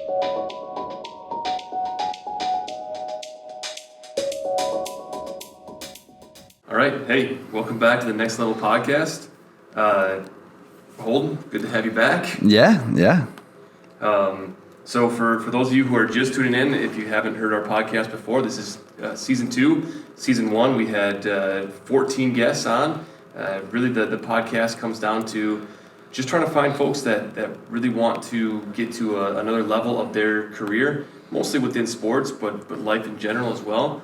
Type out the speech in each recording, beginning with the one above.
All right, hey, welcome back to the Next Level Podcast. Holden, good to have you back. Yeah. So for those of you who are just tuning in, if you haven't heard our podcast before, this is Season 2. Season 1, we had 14 guests on. Really, the podcast comes down to just trying to find folks that really want to get to another level of their career, mostly within sports, but life in general as well.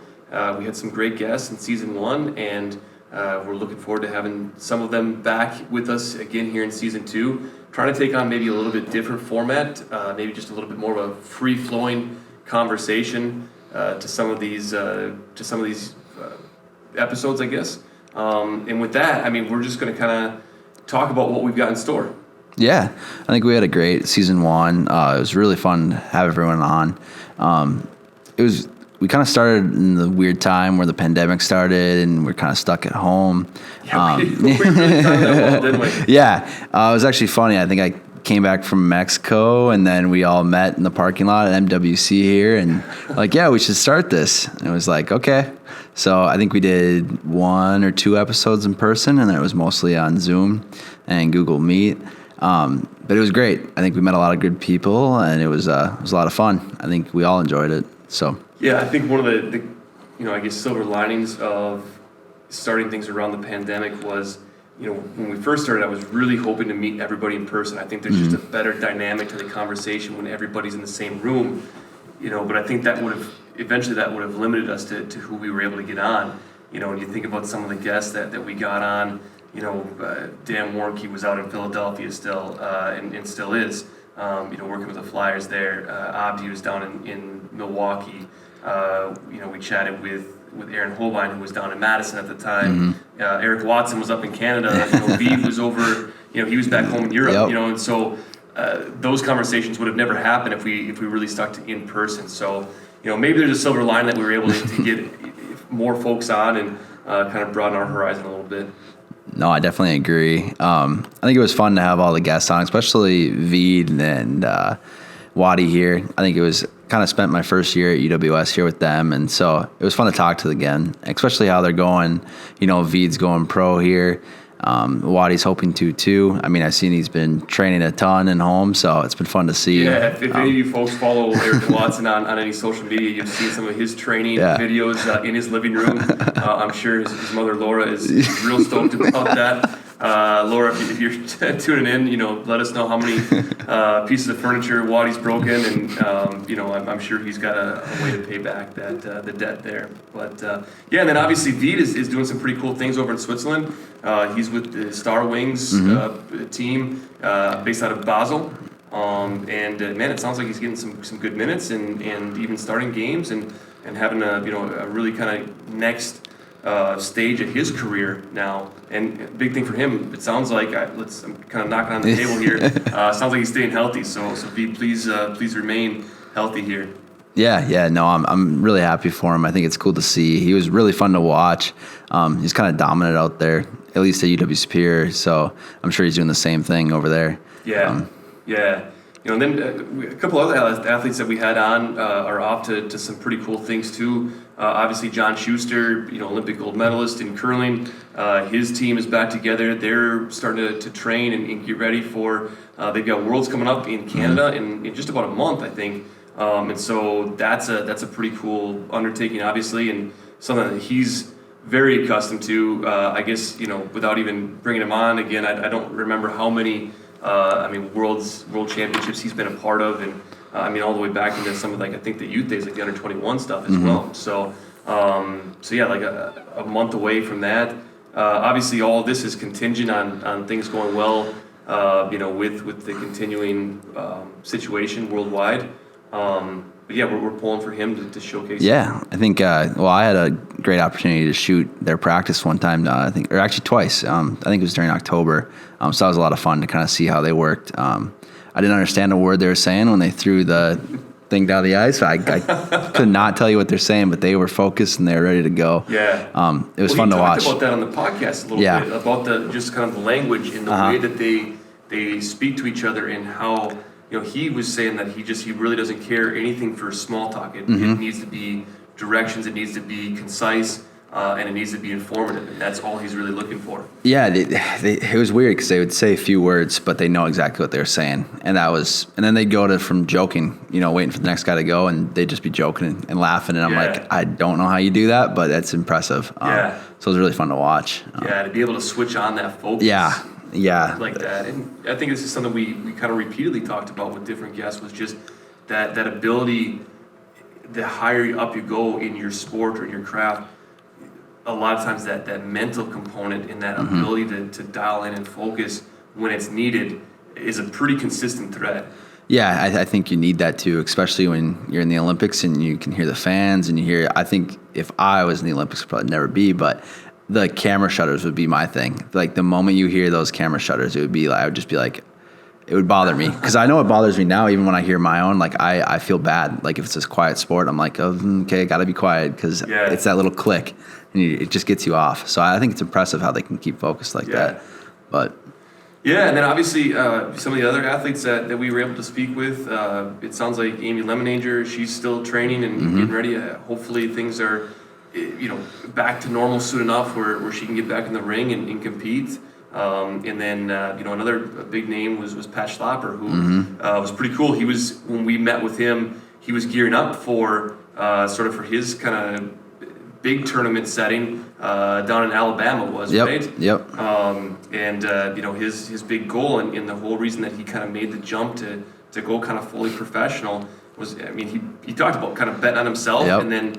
We had some great guests in Season 1, and we're looking forward to having some of them back with us again here in Season 2, trying to take on maybe a little bit different format, maybe just a little bit more of a free-flowing conversation to some of these episodes, I guess. And with that, I mean, we're just going to kind of talk about what we've got in store. Yeah, I think we had a great Season 1. It was really fun to have everyone on. We kind of started in the weird time where the pandemic started, and we're kind of stuck at home. Yeah, we really timed that well, didn't we? Yeah, it was actually funny. I think I came back from Mexico, and then we all met in the parking lot at MWC here, and we should start this. And it was like, okay. So I think we did 1 or 2 episodes in person, and then it was mostly on Zoom and Google Meet. But it was great. I think we met a lot of good people, and it was a lot of fun. I think we all enjoyed it. So. Yeah, I think one of the silver linings of starting things around the pandemic was, when we first started, I was really hoping to meet everybody in person. I think there's just a better dynamic to the conversation when everybody's in the same room, but I think that would have limited us to who we were able to get on. When you think about some of the guests that we got on, Dan Warnke was out in Philadelphia still, and still is, working with the Flyers there. Abdi was down in Milwaukee. We chatted with Aaron Holbein, who was down in Madison at the time. Eric Watson was up in Canada. Veed was over. He was back home in Europe. Yep. And so those conversations would have never happened if we really stuck to in person. So maybe there's a silver line that we were able to get more folks on and kind of broaden our horizon a little bit. No, I definitely agree. I think it was fun to have all the guests on, especially Veed and Wadi here. I think it was kind of spent my first year at UWS here with them, and so it was fun to talk to them again, especially how they're going. Veed's going pro here. Wadi's hoping to too. I mean, I've seen he's been training a ton in home, so it's been fun to see. Yeah, if any of you folks follow Eric Watson on any social media, you've seen some of his training videos in his living room. I'm sure his mother Laura is real stoked about that. Laura, if you're tuning in, let us know how many pieces of furniture Wadi's broken, and I'm sure he's got a way to pay back the debt there. But and then obviously Veed is doing some pretty cool things over in Switzerland. He's with the Star Wings team based out of Basel, and it sounds like he's getting some good minutes and even starting games and having a really kind of next stage of his career now. And a big thing for him, it sounds like, I'm kind of knocking on the table here, sounds like he's staying healthy, so Veed, please remain healthy here. Yeah, no, I'm really happy for him. I think it's cool to see. He was really fun to watch. He's kind of dominant out there, at least at UW Superior, so I'm sure he's doing the same thing over there. Yeah. And then a couple other athletes that we had on are off to some pretty cool things too. Obviously, John Schuster, Olympic gold medalist in curling. His team is back together. They're starting to train and get ready for. They've got Worlds coming up in Canada in just about a month, I think. And so that's a pretty cool undertaking, obviously, and something that he's very accustomed to. I guess without even bringing him on again, I don't remember how many. World championships he's been a part of, and all the way back into some of I think the youth days, like the under 21 stuff as well. So, like a month away from that. Obviously, all of this is contingent on things going well, with the continuing situation worldwide. But we're pulling for him to showcase. Yeah, I think. I had a great opportunity to shoot their practice one time. I think, or actually twice. I think it was during October. So that was a lot of fun to kind of see how they worked. I didn't understand a word they were saying when they threw the thing down the ice. I could not tell you what they're saying, but they were focused and they were ready to go. Yeah. It was fun to watch. We talked about that on the podcast a little bit, about the just kind of the language and the way that they speak to each other and how he was saying that he really doesn't care anything for small talk. It needs to be directions, it needs to be concise, and it needs to be informative, and that's all he's really looking for. Yeah, it was weird because they would say a few words, but they know exactly what they were saying, and then they'd go to from joking, waiting for the next guy to go, and they'd just be joking and laughing, and I'm like, I don't know how you do that, but that's impressive. So it was really fun to watch. To be able to switch on that focus. Yeah. Like that, and I think this is something we kind of repeatedly talked about with different guests, was just that ability. The higher up you go in your sport or in your craft, a lot of times that mental component and that ability to dial in and focus when it's needed is a pretty consistent thread. Yeah, I think you need that too, especially when you're in the Olympics and you can hear the fans and you hear. I think if I was in the Olympics, I'd probably never be, but the camera shutters would be my thing. Like the moment you hear those camera shutters, I would just be like, it would bother me because I know it bothers me now. Even when I hear my own, like I feel bad. Like if it's this quiet sport, I'm like, oh, okay, got to be quiet because it's that little click and it just gets you off. So I think it's impressive how they can keep focused like that. But and then obviously some of the other athletes that we were able to speak with, it sounds like Amy Lemonager, she's still training and getting ready. Hopefully things are, back to normal soon enough where she can get back in the ring and compete. And then another big name was Pat Schlapper, who was pretty cool. When we met with him, he was gearing up for sort of for his kind of big tournament setting down in Alabama right? Yep. His big goal and the whole reason that he kind of made the jump to go kind of fully professional was, he talked about kind of betting on himself and then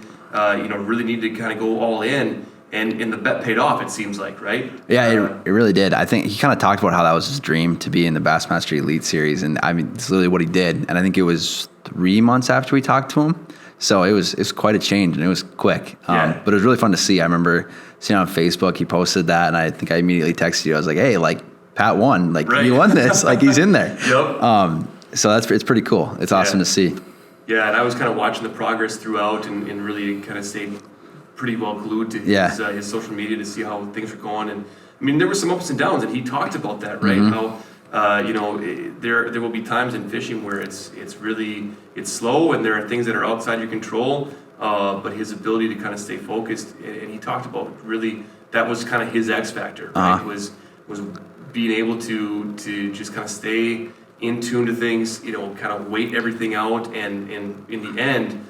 really needed to kind of go all in. And the bet paid off, it seems like, right? Yeah, it really did. I think he kind of talked about how that was his dream to be in the Bassmaster Elite Series, and it's literally what he did. And I think it was 3 months after we talked to him, so it was quite a change, and it was quick. But it was really fun to see. I remember seeing on Facebook he posted that, and I think I immediately texted you. I was like, hey, like Pat won, like he won this, like he's in there. Yep. So it's pretty cool. It's awesome to see. Yeah, and I was kind of watching the progress throughout, and really kind of stayed pretty well glued to his social media to see how things were going. And there were some ups and downs, and he talked about that, right? How there will be times in fishing where it's slow, and there are things that are outside your control. But his ability to kind of stay focused, and he talked about really that was kind of his X factor, right? Was being able to just kind of stay in tune to things, kind of wait everything out, and in the end.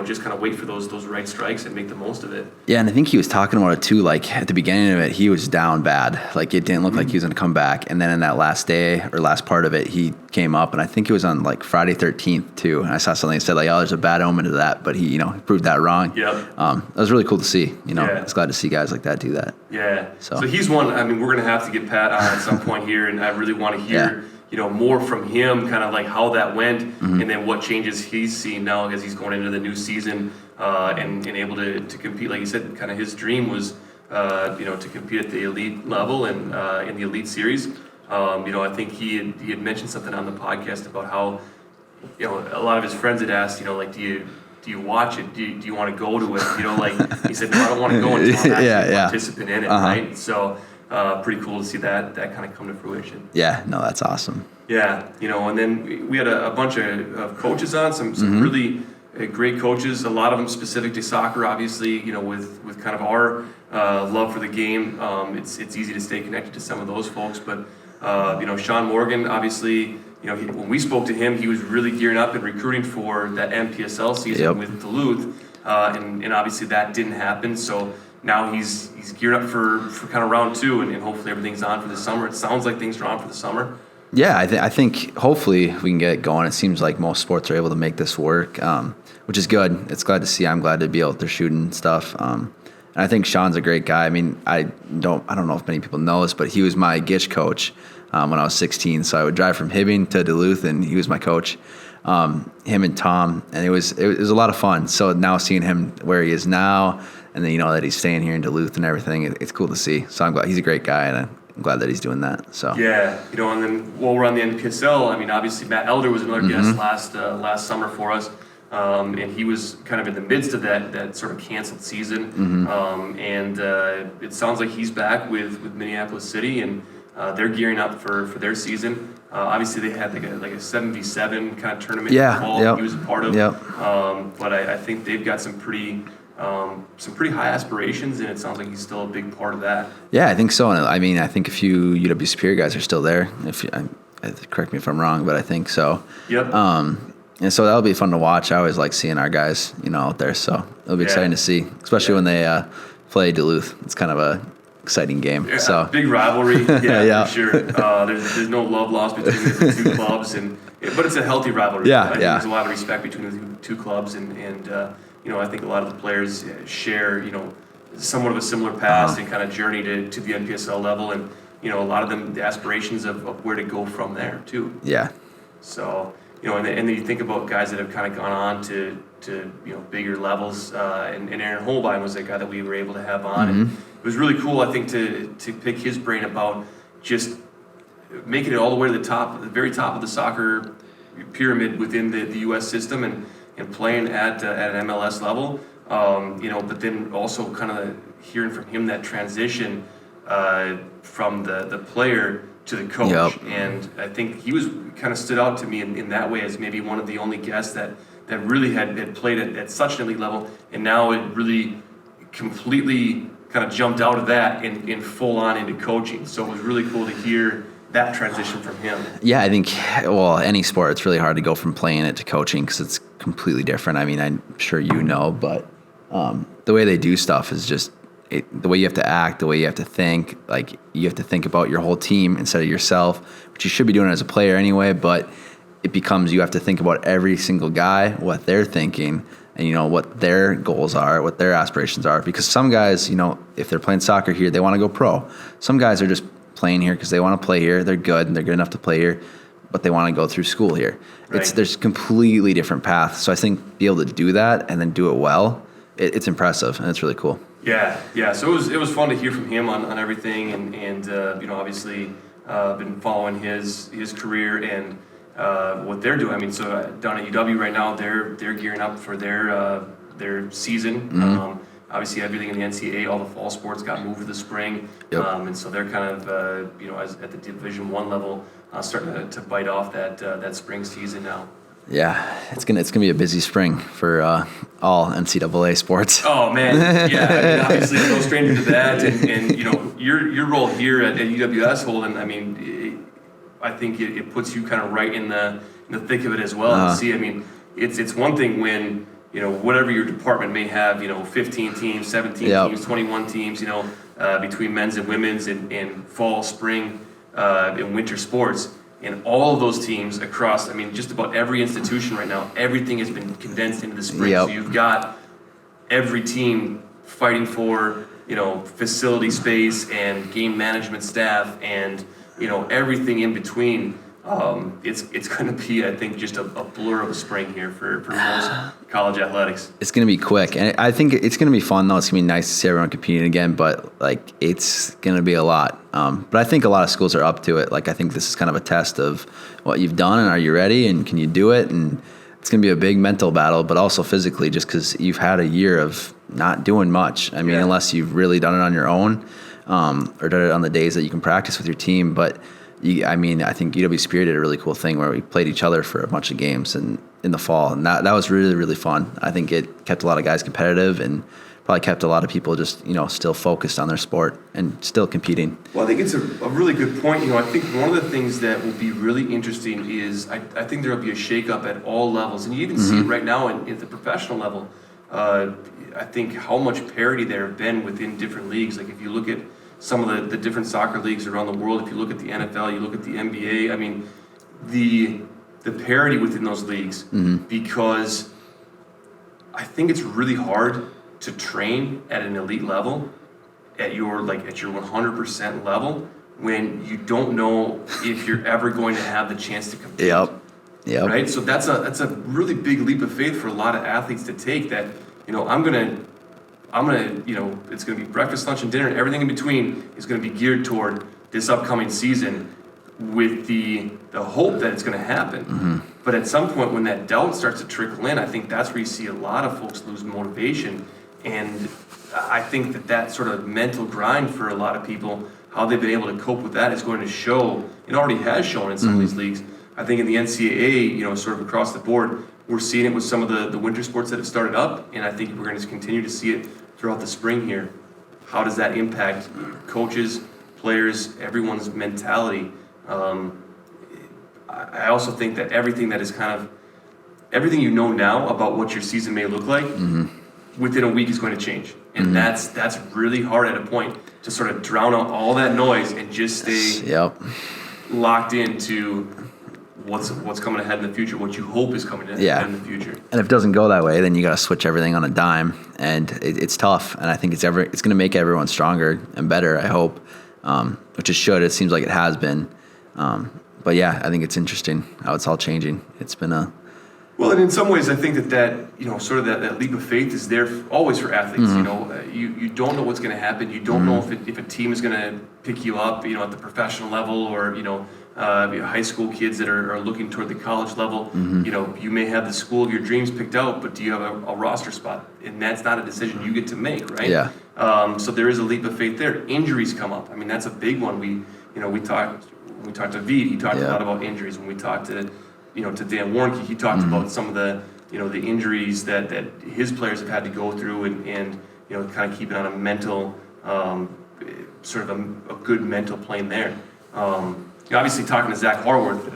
Just kind of wait for those right strikes and make the most of it. Yeah, and I think he was talking about it too. Like at the beginning of it, he was down bad. Like it didn't look like he was going to come back. And then in that last day or last part of it, he came up, and I think it was on like Friday 13th too. And I saw something that said like, "Oh, there's a bad omen to that," but he proved that wrong. Yep. That was really cool to see. I was glad to see guys like that do that. Yeah. So he's one. We're going to have to get Pat on at some point here, and I really want to hear. More from him, kind of like how that went, and then what changes he's seen now as he's going into the new season and able to compete. Like you said, kind of his dream was, to compete at the elite level and in the elite series. I think he had mentioned something on the podcast about how, a lot of his friends had asked, like, do you watch it? Do you want to go to it? He said, no, I don't want to go until I'm actually a participant in it, right? So. Pretty cool to see that kind of come to fruition. Yeah, no, that's awesome. Yeah, and then we had a bunch of coaches on, some really great coaches, a lot of them specific to soccer, obviously, with kind of our love for the game. It's easy to stay connected to some of those folks, but, Sean Morgan, obviously, when we spoke to him, he was really gearing up and recruiting for that MPSL season with Duluth, and obviously that didn't happen, so now he's geared up for kind of round 2, and hopefully everything's on for the summer. It sounds like things are on for the summer. Yeah, I think hopefully we can get it going. It seems like most sports are able to make this work, which is good. It's glad to see. I'm glad to be out there shooting stuff. And I think Sean's a great guy. I don't know if many people know this, but he was my Gitch coach when I was 16. So I would drive from Hibbing to Duluth, and he was my coach. Him and Tom, and it was a lot of fun. So now seeing him where he is now, and then that he's staying here in Duluth and everything, it's cool to see. So I'm glad he's a great guy, and I'm glad that he's doing that. So yeah, and then while we're on the NPSL, obviously Matt Elder was another guest last summer for us, and he was kind of in the midst of that sort of canceled season, and it sounds like he's back with Minneapolis City, and they're gearing up for their season. Obviously, they had like a 7v7 kind of tournament Yeah, in the fall yep, he was a part of. yep. But I think they've got some pretty high aspirations, and it sounds like he's still a big part of that. Yeah, I think so. And I mean, I think a few UW Superior guys are still there. Correct me if I'm wrong, but I think so. Yep. And so that'll be fun to watch. I always like seeing our guys, out there. So it'll be exciting to see, especially when they play Duluth. It's kind of a exciting game. Yeah, So big rivalry, yeah, Yeah. for sure. There's no love lost between the two clubs, but it's a healthy rivalry. Yeah, I think yeah. there's a lot of respect between the two clubs, and I think a lot of the players share somewhat of a similar past and kind of journey to the NPSL level, and a lot of them the aspirations of where to go from there too. yeah, So and then you think about guys that have kind of gone on to bigger levels, and Aaron Holbein was that guy that we were able to have on. And it was really cool, I think, to pick his brain about just making it all the way to the top, the very top of the soccer pyramid within the U.S. system, and playing at an MLS level. But then also kind of hearing from him that transition from the player to the coach. Yep. And I think he was kind of stood out to me in that way as maybe one of the only guests that really had played at such an elite level, and now it really completely kind of jumped out of that and full on into coaching. So it was really cool to hear that transition from him. yeah. I think any sport, it's really hard to go from playing it to coaching because it's completely different. I mean, I'm sure but the way they do stuff is just the way you have to act, the way you have to think. Like you have to think about your whole team instead of yourself, which you should be doing as a player anyway. But it becomes you have to think about every single guy, what they're thinking, and what their goals are, what their aspirations are. Because some guys, if they're playing soccer here, they want to go pro. Some guys are just playing here because they want to play here. They're good and they're good enough to play here, but they want to go through school here. Right. There's completely different paths. So I think be able to do that and then do it well, it's impressive and it's really cool. Yeah. So it was fun to hear from him on everything, and obviously been following his career and what they're doing. I mean, so down at UW right now, they're gearing up for their season. Obviously, everything in the NCAA, all the fall sports got moved to the spring, Yep. and so they're kind of as at the Division I level starting to bite off that spring season now. Yeah, it's gonna be a busy spring for all NCAA sports. Oh man, yeah. I mean, obviously, no stranger to that, and your role here at UWS, Holden. I mean, I think it puts you kind of right in the thick of it as well. See, I mean, it's one thing when whatever your department may have, 15 teams, 17 Yep. teams, 21 teams, between men's and women's and fall, spring, and winter sports. And all of those teams across, I mean, just about every institution right now, everything has been condensed into the spring. Yep. So you've got every team fighting for, facility space and game management staff and, everything in between. It's going to be, I think, just a blur of a spring here for most college athletics. It's going to be quick, and I think it's going to be fun, though. It's going to be nice to see everyone competing again, but, it's going to be a lot. But I think a lot of schools are up to it. I think this is kind of a test of what you've done, and are you ready, and can you do it? And it's going to be a big mental battle, but also physically, just because you've had a year of not doing much. I mean, unless you've really done it on your own, or done it on the days that you can practice with your team. But I think UW Superior did a really cool thing where we played each other for a bunch of games in the fall, and that was really, really fun. I think it kept a lot of guys competitive and probably kept a lot of people just still focused on their sport and still competing. Well, I think it's a really good point. I think one of the things that will be really interesting is I think there will be a shakeup at all levels, and you even see it right now at the professional level. I think how much parity there have been within different leagues. Like if you look at some of the different soccer leagues around the world, if you look at the NFL, you look at the NBA, I mean, the parity within those leagues, because I think it's really hard to train at an elite level, at your 100% level, when you don't know if you're ever going to have the chance to compete. Yep. Right? So that's a really big leap of faith for a lot of athletes to take, that, I'm gonna, it's gonna be breakfast, lunch, and dinner, and everything in between is gonna be geared toward this upcoming season with the hope that it's gonna happen. But at some point when that doubt starts to trickle in, I think that's where you see a lot of folks lose motivation. And I think that sort of mental grind for a lot of people, how they've been able to cope with that, is going to show it already has shown in some of these leagues. I think in the NCAA, you know, sort of across the board, we're seeing it with some of the winter sports that have started up, and I think we're going to continue to see it throughout the spring here. How does that impact coaches, players, everyone's mentality? I also think that everything that is everything you know now about what your season may look like, within a week is going to change. And that's really hard at a point to sort of drown out all that noise and just stay locked into what's coming ahead in the future, what you hope is coming ahead in the future. And if it doesn't go that way, then you got to switch everything on a dime, and it's tough. And I think it's going to make everyone stronger and better, I hope, which it should. It seems like it has been. But yeah, I think it's interesting how it's all changing. It's been Well, and in some ways, I think that you know, sort of that leap of faith is there always for athletes. You know, you don't know what's going to happen. You don't know if a team is going to pick you up, you know, at the professional level, or you know, high school kids that are looking toward the college level. You know, you may have the school of your dreams picked out, but do you have a roster spot? And that's not a decision you get to make, right? Yeah. So there is a leap of faith there. Injuries come up. I mean, that's a big one. We talked to Veed. He talked a lot about injuries. When we talked to Dan Warnke, he talked about some of the injuries that his players have had to go through, and you know, kind of keeping on a mental, sort of a good mental plane there. Obviously, talking to Zach Harworth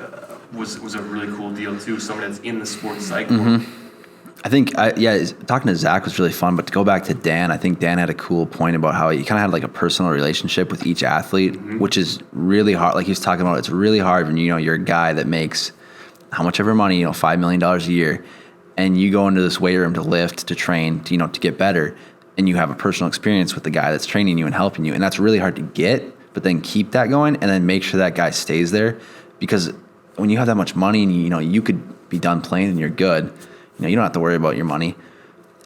was a really cool deal too. Someone that's in the sports psych world. I think, talking to Zach was really fun, but to go back to Dan, I think Dan had a cool point about how he kind of had like a personal relationship with each athlete, which is really hard. Like he was talking about, it's really hard when, you know, you're a guy that makes how much ever money, you know, $5 million a year, and you go into this weight room to lift, to train, to, you know, to get better, and you have a personal experience with the guy that's training you and helping you, and that's really hard to get, but then keep that going and then make sure that guy stays there, because when you have that much money and, you know, you could be done playing and you're good, you know, you don't have to worry about your money.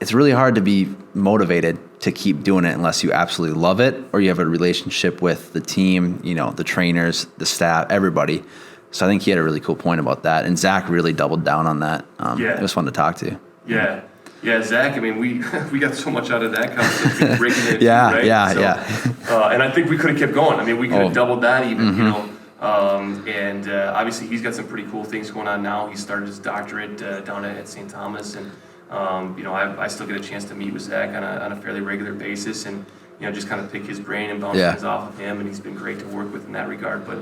It's really hard to be motivated to keep doing it unless you absolutely love it, or you have a relationship with the team, you know, the trainers, the staff, everybody. So I think he had a really cool point about that, and Zach really doubled down on that. It was fun to talk to. Yeah, Zach. I mean, we got so much out of that conversation, breaking it. And I think we could have kept going. I mean, we could have doubled that even, you know. And obviously, he's got some pretty cool things going on now. He started his doctorate down at St. Thomas, and you know, I still get a chance to meet with Zach on a fairly regular basis, and you know, just kind of pick his brain and bounce things off of him. And he's been great to work with in that regard. But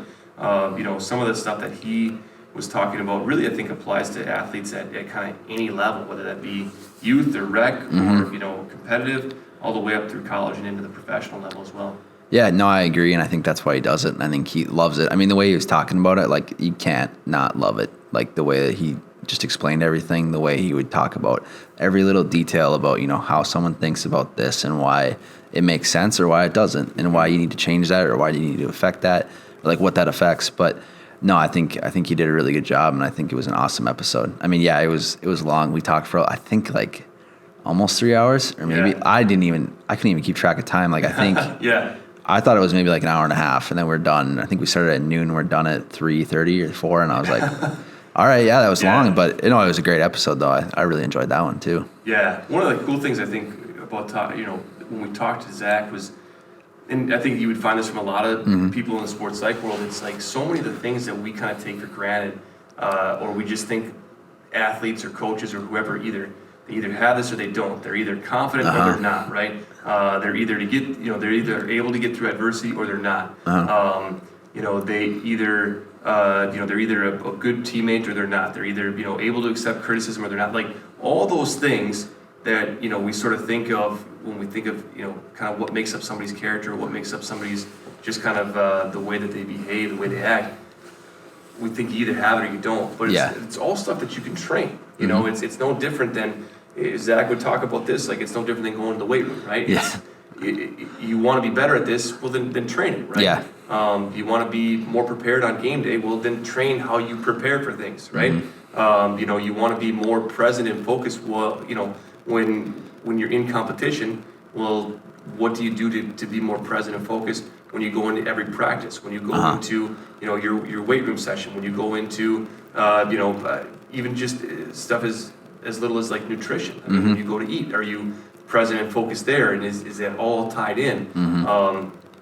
you know, some of the stuff that he was talking about really, I think, applies to athletes at kind of any level, whether that be youth or rec or, you know, competitive, all the way up through college and into the professional level as well. Yeah, no, I agree, and I think that's why he does it, and I think he loves it. I mean, the way he was talking about it, like, you can't not love it. Like, the way that he just explained everything, the way he would talk about every little detail about, you know, how someone thinks about this and why it makes sense or why it doesn't, and why you need to change that or why you need to affect that, or like what that affects. But no, I think he did a really good job, and I think it was an awesome episode. I mean, yeah, it was long. We talked for, I think, like almost 3 hours, or maybe I couldn't even keep track of time. Like, I think I thought it was maybe like an hour and a half, and then we're done. I think we started at noon. We're done at 3:30 or 4, and I was like, all right, that was long, but you know, it was a great episode though. I really enjoyed that one too. Yeah, one of the cool things I think about when we talked to Zach was, and I think you would find this from a lot of people in the sports psych world, it's like so many of the things that we kind of take for granted, or we just think athletes or coaches or whoever they either have this or they don't. They're either confident or they're not, right? They're either able to get through adversity or they're not. You know, they either they're either a good teammate or they're not. They're either, you know, able to accept criticism or they're not. Like, all those things that, you know, we sort of think of when we think of, you know, kind of what makes up somebody's character, or what makes up somebody's just kind of the way that they behave, the way they act. We think you either have it or you don't. But it's all stuff that you can train. You know, it's no different than, Zach would talk about this, like, it's no different than going to the weight room, right? Yeah. You want to be better at this, well, then train it, right? Yeah. You want to be more prepared on game day, well, then train how you prepare for things, right? You know, you want to be more present and focused, well, you know, when you're in competition, well, what do you do to be more present and focused when you go into every practice, when you go into, you know, your weight room session, when you go into, you know, even just stuff as little as like nutrition. I mean, when you go to eat, are you present and focused there, and is that all tied in?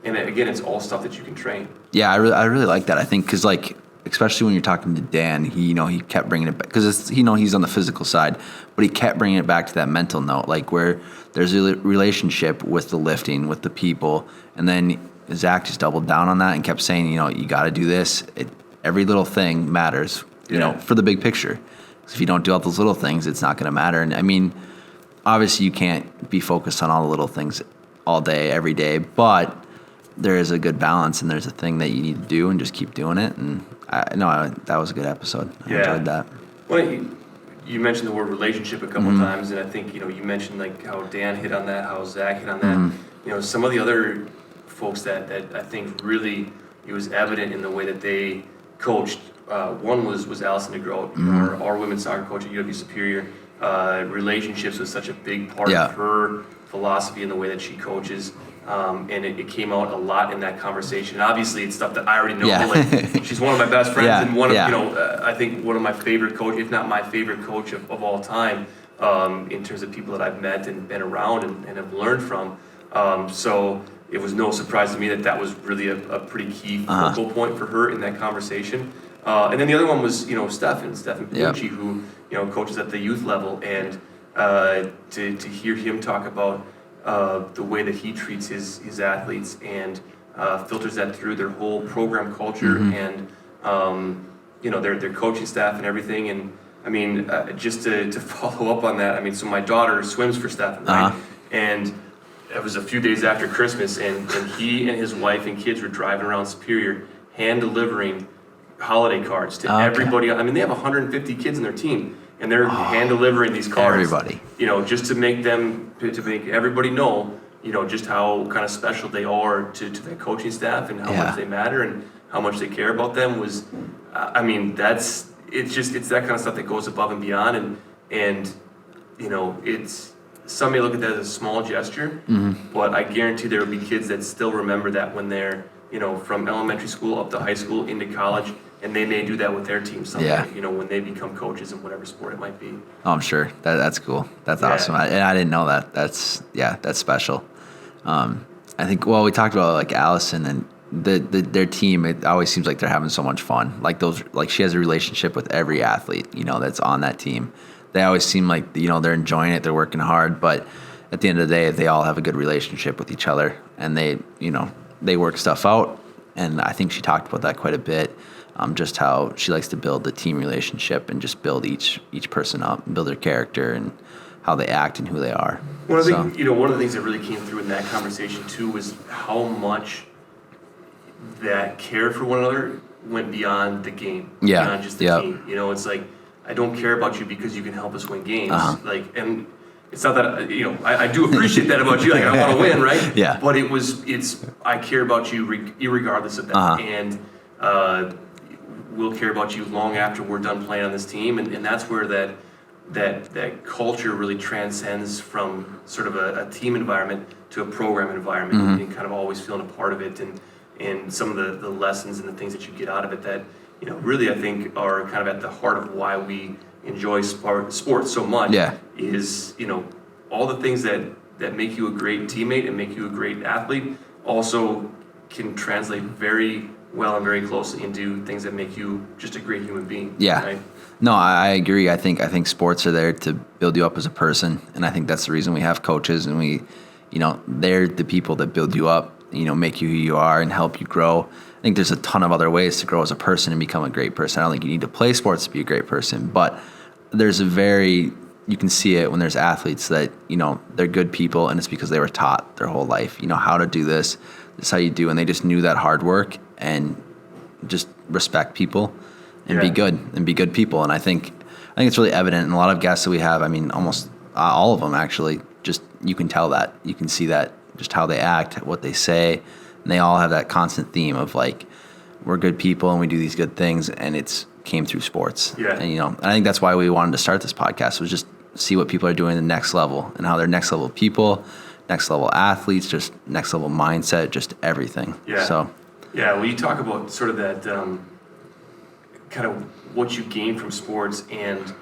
And again, it's all stuff that you can train. Yeah, I really like that. I think because like especially when you're talking to Dan, he kept bringing it back because he's on the physical side, but he kept bringing it back to that mental note, like where there's a relationship with the lifting, with the people, and then Zach just doubled down on that and kept saying, you got to do this. Every little thing matters, for the big picture. Because if you don't do all those little things, it's not going to matter. And I mean, obviously you can't be focused on all the little things all day, every day, but there is a good balance and there's a thing that you need to do and just keep doing it. And that was a good episode. I enjoyed that. Well, you mentioned the word relationship a couple times, and I think, you mentioned like how Dan hit on that, how Zach hit on that. Some of the other folks that I think really it was evident in the way that they coached. One was Allison DeGroat, our women's soccer coach at UW Superior. Relationships was such a big part of her philosophy and the way that she coaches. And it came out a lot in that conversation. Obviously, it's stuff that I already know. Yeah. Like, she's one of my best friends and one of I think one of my favorite coach, if not my favorite coach of all time, in terms of people that I've met and been around and have learned from. So it was no surprise to me that was really a pretty key focal point for her in that conversation. And then the other one was Stefan Pinucci, who coaches at the youth level, and to hear him talk about the way that he treats his athletes and filters that through their whole program culture and their coaching staff and everything. And I mean, just to follow up on that, I mean, so my daughter swims for Stefan, right? And it was a few days after Christmas, and he and his wife and kids were driving around Superior hand delivering holiday cards to everybody. I mean, they have 150 kids in their team, and they're hand delivering these cards. Everybody. Just to make everybody know, just how kind of special they are to their coaching staff and how much they matter and how much they care about them was, I mean, it's that kind of stuff that goes above and beyond, and it's, some may look at that as a small gesture, but I guarantee there will be kids that still remember that when they're, from elementary school up to high school into college, and they may do that with their team someday, when they become coaches in whatever sport it might be. Oh, I'm sure. That's cool. That's awesome. I didn't know that. That's special. I think, we talked about like Allison and their team. It always seems like they're having so much fun. Like she has a relationship with every athlete, that's on that team. They always seem like, they're enjoying it, they're working hard, but at the end of the day, they all have a good relationship with each other, and they work stuff out. And I think she talked about that quite a bit, just how she likes to build the team relationship and just build each person up, and build their character and how they act and who they are. One of the things that really came through in that conversation too was how much that care for one another went beyond the game, beyond just the team. It's like, I don't care about you because you can help us win games. And it's not that, I do appreciate that about you. Like, I want to win, right? Yeah. But I care about you irregardless of that. And we'll care about you long after we're done playing on this team. And that's where that culture really transcends from sort of a team environment to a program environment, and kind of always feeling a part of it. And some of the lessons and the things that you get out of it that, really I think are kind of at the heart of why we enjoy sports so much is, all the things that make you a great teammate and make you a great athlete also can translate very well and very closely into things that make you just a great human being. Yeah. Right? No, I agree. I think sports are there to build you up as a person, and I think that's the reason we have coaches, and they're the people that build you up, make you who you are and help you grow. I think there's a ton of other ways to grow as a person and become a great person. I don't think you need to play sports to be a great person, but you can see it when there's athletes that, they're good people, and it's because they were taught their whole life, how to do this. This is how you do, and they just knew that hard work and just respect people and be good people. And I think it's really evident in a lot of guests that we have. I mean, almost all of them actually. Just you can tell that, you can see that, just how they act, what they say, and they all have that constant theme of like, we're good people and we do these good things, and it's came through sports. Yeah. And I think that's why we wanted to start this podcast, was just see what people are doing at the next level and how they're next level people, next level athletes, just next level mindset, just everything. Yeah. So. Yeah, well, you talk about sort of that kind of what you gain from sports and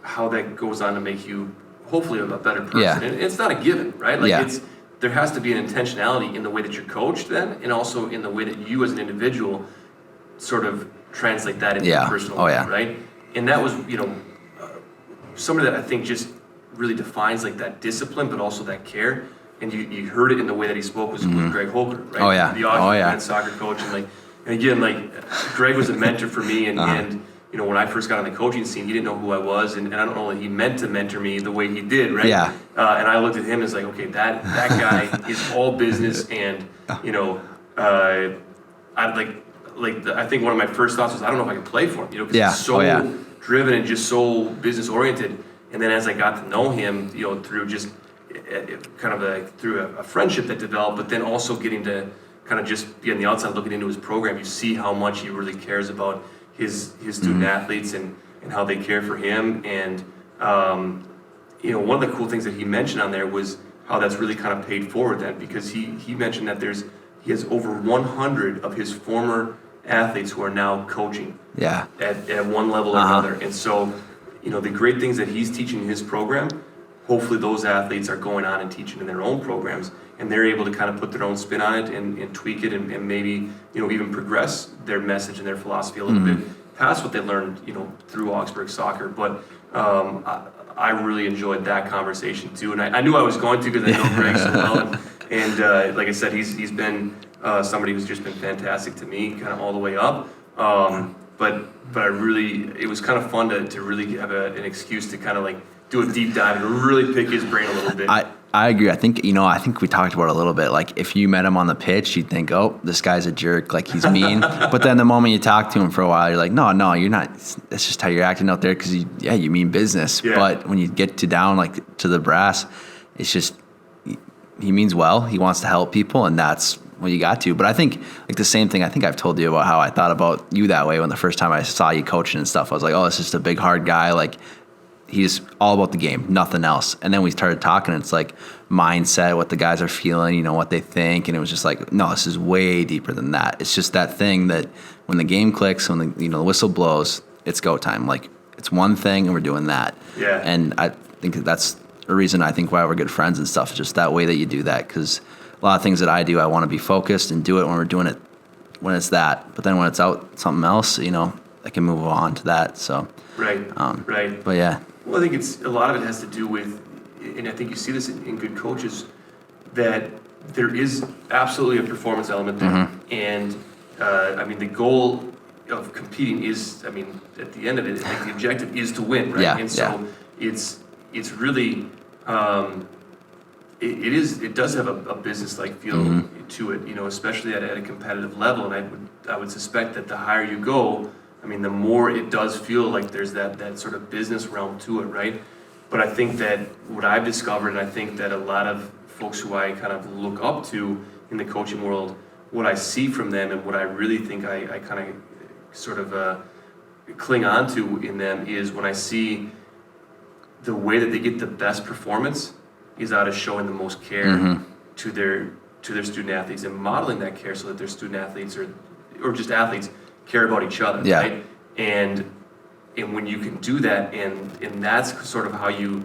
how that goes on to make you hopefully a better person. Yeah. And it's not a given, right? Like there has to be an intentionality in the way that you're coached then, and also in the way that you as an individual sort of translate that into your personal life, right? And that was, somebody that I think just really defines like that discipline, but also that care. And you heard it in the way that he spoke was Greg Holker, right? Oh yeah. The men's soccer coach, and again, Greg was a mentor for me, and when I first got on the coaching scene, he didn't know who I was, and I don't know that he meant to mentor me the way he did, right? Yeah. And I looked at him as like, okay, that guy is all business, and I think one of my first thoughts was, I don't know if I can play for him, because he's so driven and just so business oriented. And then as I got to know him, through just kind of through a friendship that developed, but then also getting to kind of just be on the outside looking into his program, you see how much he really cares about his student athletes and how they care for him. And one of the cool things that he mentioned on there was how that's really kind of paid forward then, because he mentioned that he has over 100 of his former athletes who are now coaching at one level or another. And so the great things that he's teaching in his program, hopefully those athletes are going on and teaching in their own programs, and they're able to kind of put their own spin on it and tweak it and maybe even progress their message and their philosophy a little bit past what they learned through Augsburg soccer. But I really enjoyed that conversation too, and I knew I was going to, because I know Greg so well, and like I said, he's been somebody who's just been fantastic to me kind of all the way up. But it was kind of fun to really have an excuse to kind of do a deep dive and really pick his brain a little bit. I agree. I think we talked about it a little bit. Like, if you met him on the pitch, you'd think, oh, this guy's a jerk, like he's mean. But then the moment you talk to him for a while, you're like, no, you're not. It's just how you're acting out there, because you mean business. Yeah. But when you get down to the brass, it's just he means well. He wants to help people, and that's what you got to. But I think the same thing. I think I've told you about how I thought about you that way when the first time I saw you coaching and stuff. I was like, oh, it's just a big hard guy. Like, he's all about the game, nothing else. And then we started talking, and it's like mindset, what the guys are feeling, what they think. And it was just like, no, this is way deeper than that. It's just that thing that when the game clicks, when the whistle blows, it's go time. Like, it's one thing and we're doing that. Yeah. And I think that's a reason I think why we're good friends and stuff, just that way that you do that. Because a lot of things that I do, I want to be focused and do it when we're doing it, when it's that. But then when it's out something else, I can move on to that. So right. But yeah. Well, I think a lot of it has to do with, and I think you see this in good coaches, that there is absolutely a performance element there. And the goal of competing is, at the end of it, the objective is to win, right? Yeah, and so it's really, it does have a business-like feel to it, especially at a competitive level. And I would suspect that the higher you go, the more it does feel like there's that sort of business realm to it, right? But I think that what I've discovered, and I think that a lot of folks who I kind of look up to in the coaching world, what I see from them and what I really think I kind of sort of cling on to in them is when I see the way that they get the best performance is out of showing the most care to their student athletes and modeling that care so that their student athletes or just athletes care about each other, right? And when you can do that, and that's sort of how you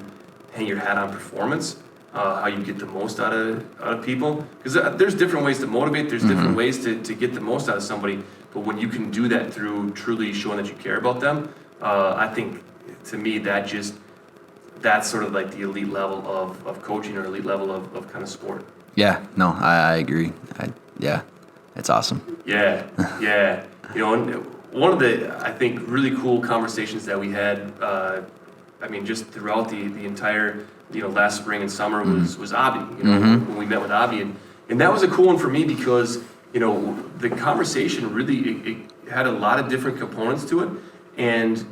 hang your hat on performance, how you get the most out of people. Because there's different ways to motivate, there's different ways to get the most out of somebody, but when you can do that through truly showing that you care about them, I think, to me, that's sort of like the elite level of coaching, or elite level of kind of sport. Yeah, no, I agree. It's awesome. Yeah. And one of the, I think, really cool conversations that we had, just throughout the entire, last spring and summer was Avi, when we met with Avi. And that was a cool one for me because, the conversation really, it had a lot of different components to it. And,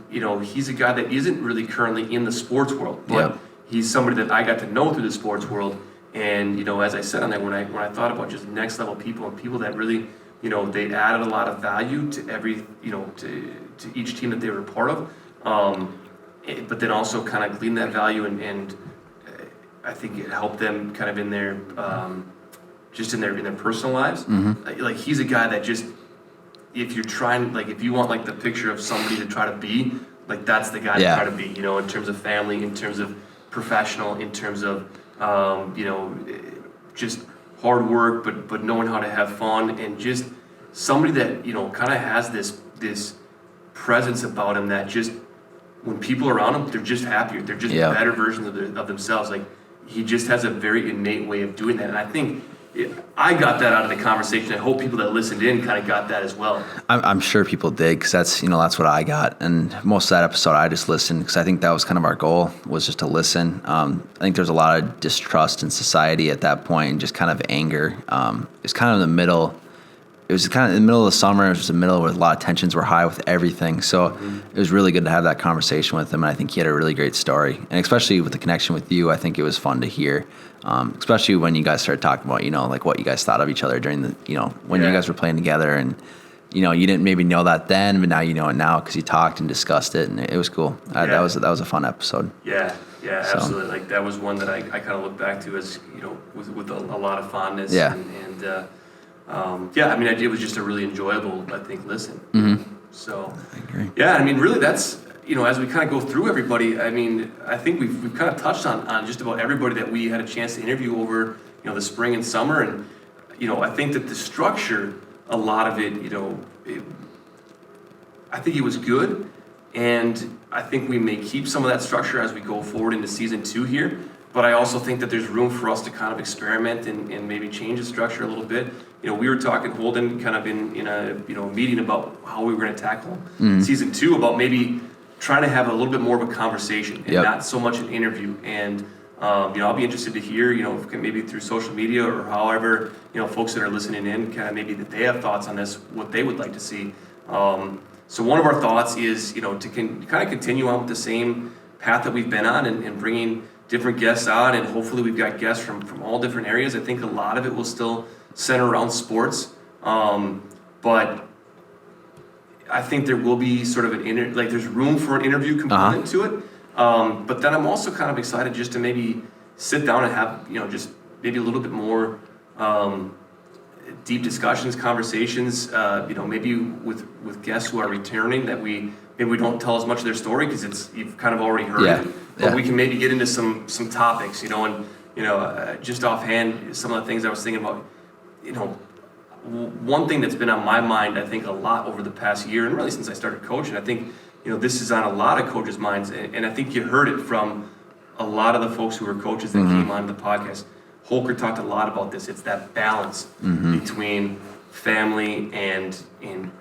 he's a guy that isn't really currently in the sports world, but he's somebody that I got to know through the sports world. And, as I said on that, when I thought about just next level people and people that really, they added a lot of value to every, to each team that they were a part of. But then also kind of glean that value and I think it helped them kind of in their, just in their personal lives. Like, he's a guy that just, if you're trying, if you want the picture of somebody to try to be, that's the guy to try to be, in terms of family, in terms of professional, in terms of, just hard work, but knowing how to have fun, and just somebody that, you know, kind of has this presence about him that just, when people are around him, they're just happier. They're just better versions of themselves. Like, he just has a very innate way of doing that. And I think I got that out of the conversation. I hope people that listened in kind of got that as well. I'm sure people did, because that's what I got. And most of that episode, I just listened, because I think that was kind of our goal, was just to listen. I think there's a lot of distrust in society at that point, and just kind of anger. It's kind of in the middle. It was kind of in the middle of the summer. It was just the middle where a lot of tensions were high with everything. So it was really good to have that conversation with him. And I think he had a really great story. And especially with the connection with you, I think it was fun to hear. Especially when you guys started talking about, like what you guys thought of each other during the, when you guys were playing together. And, you didn't maybe know that then, but now you know it now, because you talked and discussed it. And it was cool. That was a fun episode. Yeah, absolutely. Like, that was one that I kind of look back to as, with a lot of fondness. Yeah. I mean, it was just a really enjoyable, I think, listen. Mm-hmm. So, I agree. Yeah, I mean, really, that's, as we kind of go through everybody, I mean, I think we've kind of touched on just about everybody that we had a chance to interview over, the spring and summer. And, I think that the structure, a lot of it, I think it was good. And I think we may keep some of that structure as we go forward into season 2 here. But I also think that there's room for us to kind of experiment and maybe change the structure a little bit. We were talking, Holden, kind of in a meeting about how we were going to tackle season 2, about maybe trying to have a little bit more of a conversation and not so much an interview. And I'll be interested to hear, maybe through social media or however, folks that are listening in, kind of maybe that they have thoughts on this, what they would like to see. So one of our thoughts is, to kind of continue on with the same path that we've been on, and bringing different guests on, and hopefully we've got guests from all different areas. I think a lot of it will still center around sports, but I think there will be sort of there's room for an interview component to it. But then I'm also kind of excited just to maybe sit down and have, just maybe a little bit more deep discussions, conversations, maybe with guests who are returning, that maybe we don't tell as much of their story, because you've kind of already heard it. But we can maybe get into some topics, and just offhand, some of the things I was thinking about, one thing that's been on my mind, I think, a lot over the past year, and really since I started coaching, I think, this is on a lot of coaches' minds, and I think you heard it from a lot of the folks who were coaches that came on the podcast. Holker talked a lot about this. It's that balance between family and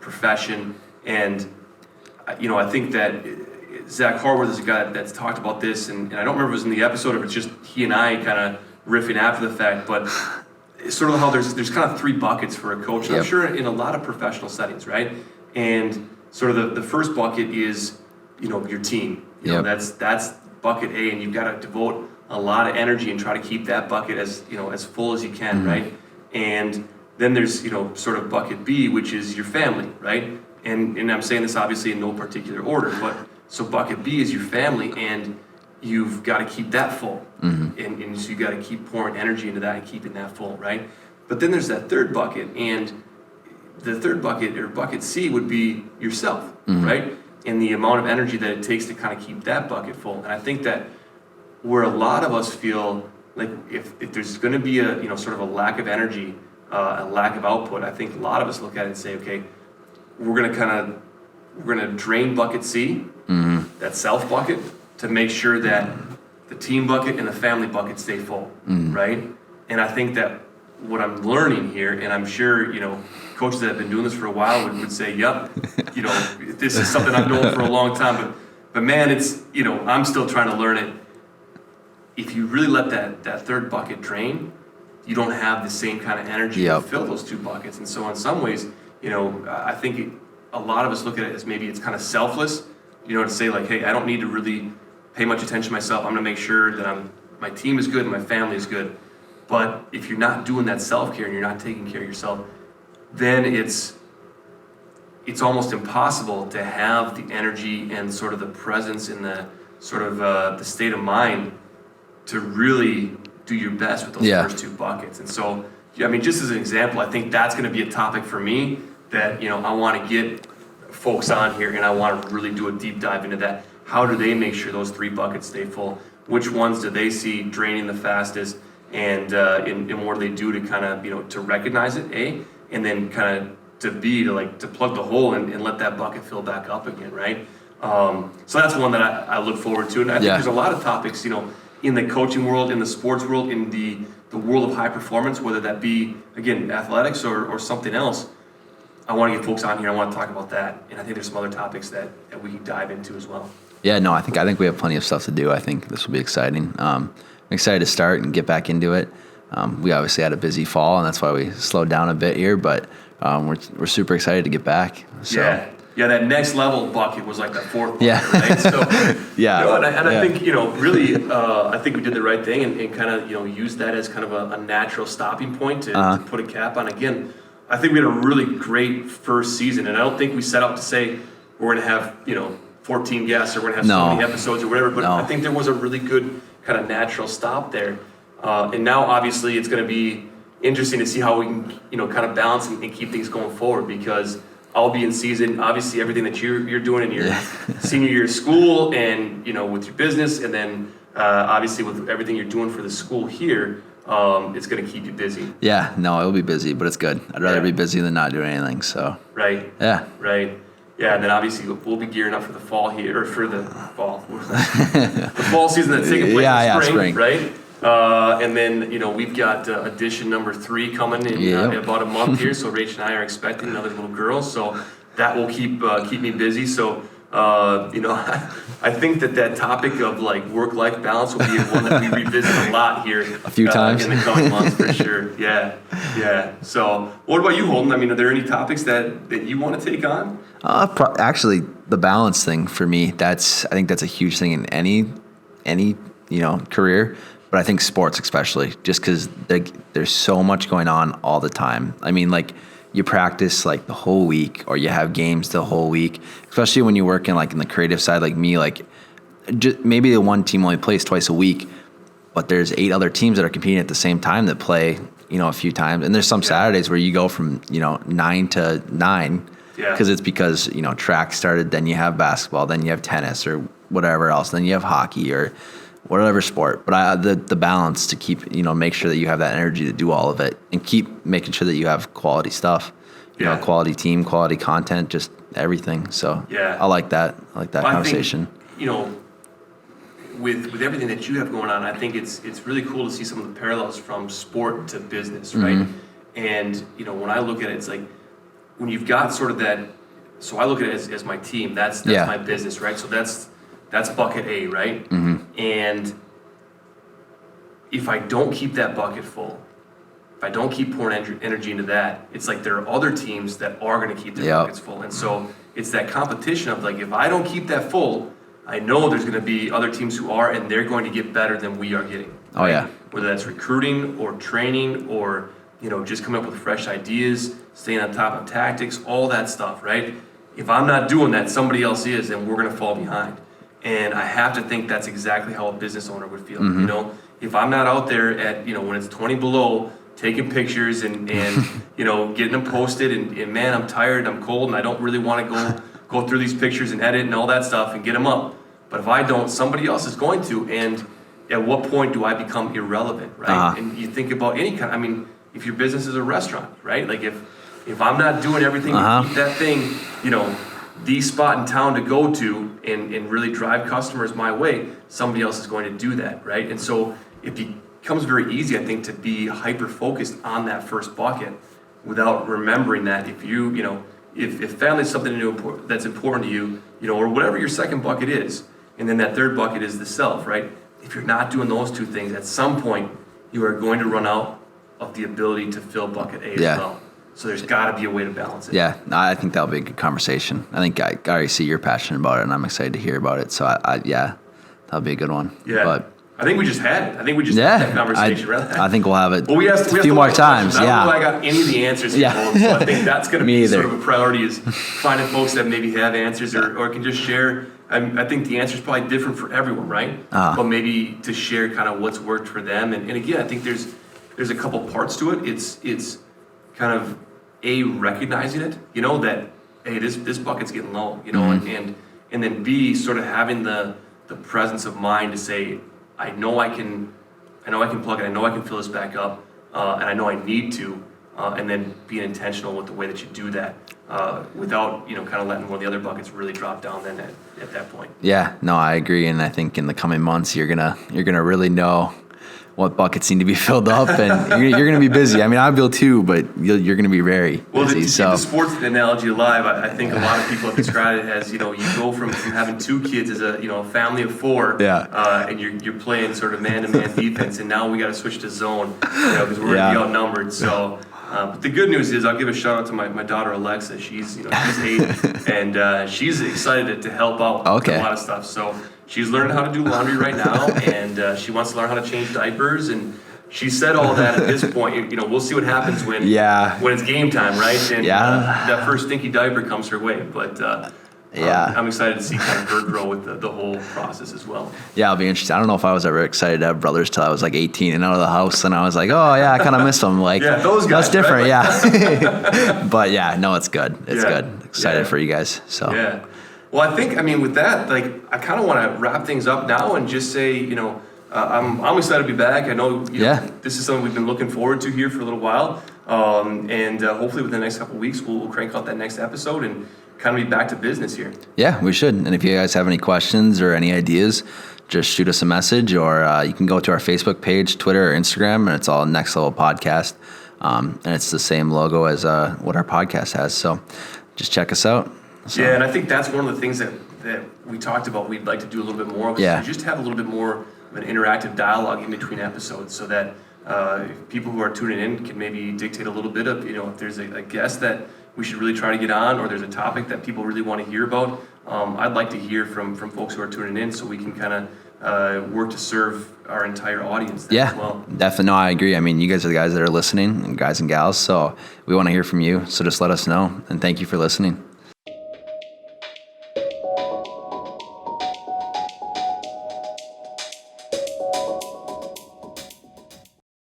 profession. And, I think that Zach Harworth is a guy that's talked about this, and I don't remember if it was in the episode, or if it's just he and I kind of riffing after the fact, but it's sort of how there's kind of 3 buckets for a coach. And I'm sure in a lot of professional settings, right? And sort of the first bucket is, your team. That's bucket A, and you've got to devote a lot of energy and try to keep that bucket as full as you can, right? And then there's sort of bucket B, which is your family, right? And I'm saying this obviously in no particular order, but so bucket B is your family, and you've got to keep that full, and so you got to keep pouring energy into that and keeping that full, right? But then there's that third bucket, and the third bucket, or bucket C, would be yourself, right? And the amount of energy that it takes to kind of keep that bucket full. And I think that where a lot of us feel like if there's going to be a sort of a lack of energy, a lack of output, I think a lot of us look at it and say, okay, we're going to drain bucket C, that self bucket, to make sure that the team bucket and the family bucket stay full, right? And I think that what I'm learning here, and I'm sure coaches that have been doing this for a while would say, yep, this is something I've known for a long time, but man, it's I'm still trying to learn it. If you really let that third bucket drain, you don't have the same kind of energy to fill those 2 buckets. And so in some ways, I think a lot of us look at it as maybe it's kind of selfless, to say like, hey, I don't need to really pay much attention to myself. I'm going to make sure that my team is good and my family is good. But if you're not doing that self-care and you're not taking care of yourself, then it's almost impossible to have the energy and sort of the presence and the sort of the state of mind to really do your best with those first 2 buckets. And so, I mean, just as an example, I think that's going to be a topic for me that, I want to get folks on here, and I want to really do a deep dive into that. How do they make sure those 3 buckets stay full? Which ones do they see draining the fastest? and what do they do to kind of, to recognize it, A, and then kind of to B, to plug the hole and let that bucket fill back up again, right? So that's one that I look forward to. And I think there's a lot of topics, in the coaching world, in the sports world, in the world of high performance, whether that be, again, athletics or something else. I want to get folks on here. I want to talk about that. And I think there's some other topics that we can dive into as well. Yeah, no, I think we have plenty of stuff to do. I think this will be exciting. I'm excited to start and get back into it. We obviously had a busy fall, and that's why we slowed down a bit here, but we're super excited to get back. So. Yeah, that next level bucket was like that fourth bucket, Yeah. right? So, Yeah. I think, really, I think we did the right thing and kind of, use that as kind of a natural stopping point to put a cap on. Again, I think we had a really great first season, and I don't think we set out to say we're going to have, 14 guests or we're going to have so many episodes or whatever, but I think there was a really good kind of natural stop there. And now, obviously, it's going to be interesting to see how we can, kind of balance and keep things going forward, because I'll be in season, obviously everything that you're doing in your senior year of school and, with your business, and then obviously with everything you're doing for the school here, it's going to keep you busy. Yeah, no, it'll be busy, but it's good. I'd rather be busy than not doing anything, so. Right. Yeah. Right. Yeah, and then obviously we'll be gearing up for the fall here, or for the fall. The fall season that's taking place in spring, right? And then, we've got edition number 3 coming in about a month here. So Rach and I are expecting another little girl. So that will keep me busy. So, I think that topic of like work-life balance will be one that we revisit a lot here. A few times. In the coming months for sure. Yeah. So what about you, Holden? I mean, are there any topics that you want to take on? Actually, the balance thing for me, I think that's a huge thing in any career. But I think sports especially, just because there's so much going on all the time. I mean, like, you practice like the whole week, or you have games the whole week, especially when you work in the creative side like me. Like, just maybe the one team only plays twice a week, but there's 8 other teams that are competing at the same time that play, a few times. And there's some Saturdays where you go from, 9 to 9 because track started, then you have basketball, then you have tennis or whatever else, then you have hockey or whatever sport. But the balance to keep, make sure that you have that energy to do all of it and keep making sure that you have quality stuff, quality team, quality content, just everything. So I like that. I like that conversation. I think, with everything that you have going on, I think it's really cool to see some of the parallels from sport to business, right? Mm-hmm. And, when I look at it, it's like when you've got sort of that, so I look at it as my team, that's my business, right? So that's bucket A, right? Mm-hmm. And if I don't keep that bucket full, if I don't keep pouring energy into that, it's like there are other teams that are going to keep their buckets full. And so it's that competition of like, if I don't keep that full, I know there's going to be other teams who are, and they're going to get better than we are getting. Oh, right? Yeah. Whether that's recruiting or training or, just coming up with fresh ideas, staying on top of tactics, all that stuff, right? If I'm not doing that, somebody else is, and we're going to fall behind. And I have to think that's exactly how a business owner would feel. Mm-hmm. If I'm not out there at, when it's 20 below, taking pictures and getting them posted, and man, I'm tired, I'm cold, and I don't really want to go through these pictures and edit and all that stuff and get them up. But if I don't, somebody else is going to. And at what point do I become irrelevant, right? Uh-huh. And you think about any kind, if your business is a restaurant, right? Like if I'm not doing everything to keep that thing, the spot in town to go to and really drive customers my way, somebody else is going to do that, right? And so it becomes very easy, I think, to be hyper-focused on that first bucket without remembering that if if family is something that's important to you, or whatever your second bucket is, and then that third bucket is the self, right? If you're not doing those two things, at some point, you are going to run out of the ability to fill bucket A as well. So there's got to be a way to balance it. Yeah, no, I think that'll be a good conversation. I think I already see you're passionate about it, and I'm excited to hear about it. So that'll be a good one. Yeah, but I think we just had it. I think we just had that conversation. I think we'll have it we asked a few more times. I don't know if I got any of the answers. So I think that's going to be sort of a priority, is finding folks that maybe have answers or can just share. I think the answer is probably different for everyone, right? But maybe to share kind of what's worked for them. And again, I think there's a couple parts to it. It's kind of recognizing it, that hey, this bucket's getting low, and then B, sort of having the presence of mind to say, I know I can I know I can plug it, I know I can fill this back up, and I know I need to, and then being intentional with the way that you do that, without, kind of letting one of the other buckets really drop down then at that point. Yeah, no, I agree, and I think in the coming months you're gonna really know what buckets need to be filled up, and you're gonna be busy. I mean, I will too, but you're gonna be very busy. To keep the sports analogy alive, I think a lot of people have described it as, you go from having 2 kids as a family of 4, and you're playing sort of man-to-man defense, and now we got to switch to zone, because we're gonna be outnumbered. So. But the good news is, I'll give a shout out to my daughter Alexa. She's 8, and she's excited to help out with a lot of stuff. So she's learning how to do laundry right now, and she wants to learn how to change diapers. And she said all that at this point. We'll see what happens when it's game time, right? And that first stinky diaper comes her way. But I'm excited to see kind of her grow with the whole process as well. Yeah, I'll be interested. I don't know if I was ever excited to have brothers till I was like 18 and out of the house, and I was like, oh yeah, I kind of miss them. Like, those guys. That's different, right? Yeah. But yeah, no, it's good. It's good. Excited for you guys. So. Yeah. Well, I think, with that, I kind of want to wrap things up now and just say, I'm excited to be back. I know, this is something we've been looking forward to here for a little while. And hopefully within the next couple of weeks, we'll crank out that next episode and kind of be back to business here. Yeah, we should. And if you guys have any questions or any ideas, just shoot us a message, or you can go to our Facebook page, Twitter, or Instagram, and it's all Next Level Podcast. And it's the same logo as what our podcast has. So just check us out. So. Yeah, and I think that's one of the things that we talked about we'd like to do a little bit more of. Yeah. Just have a little bit more of an interactive dialogue in between episodes, so that people who are tuning in can maybe dictate a little bit of, if there's a guest that we should really try to get on, or there's a topic that people really want to hear about. I'd like to hear from folks who are tuning in, so we can kind of work to serve our entire audience as well. Definitely. No, I agree. I mean, you guys are the guys that are listening, and guys and gals, so we want to hear from you. So just let us know, and thank you for listening.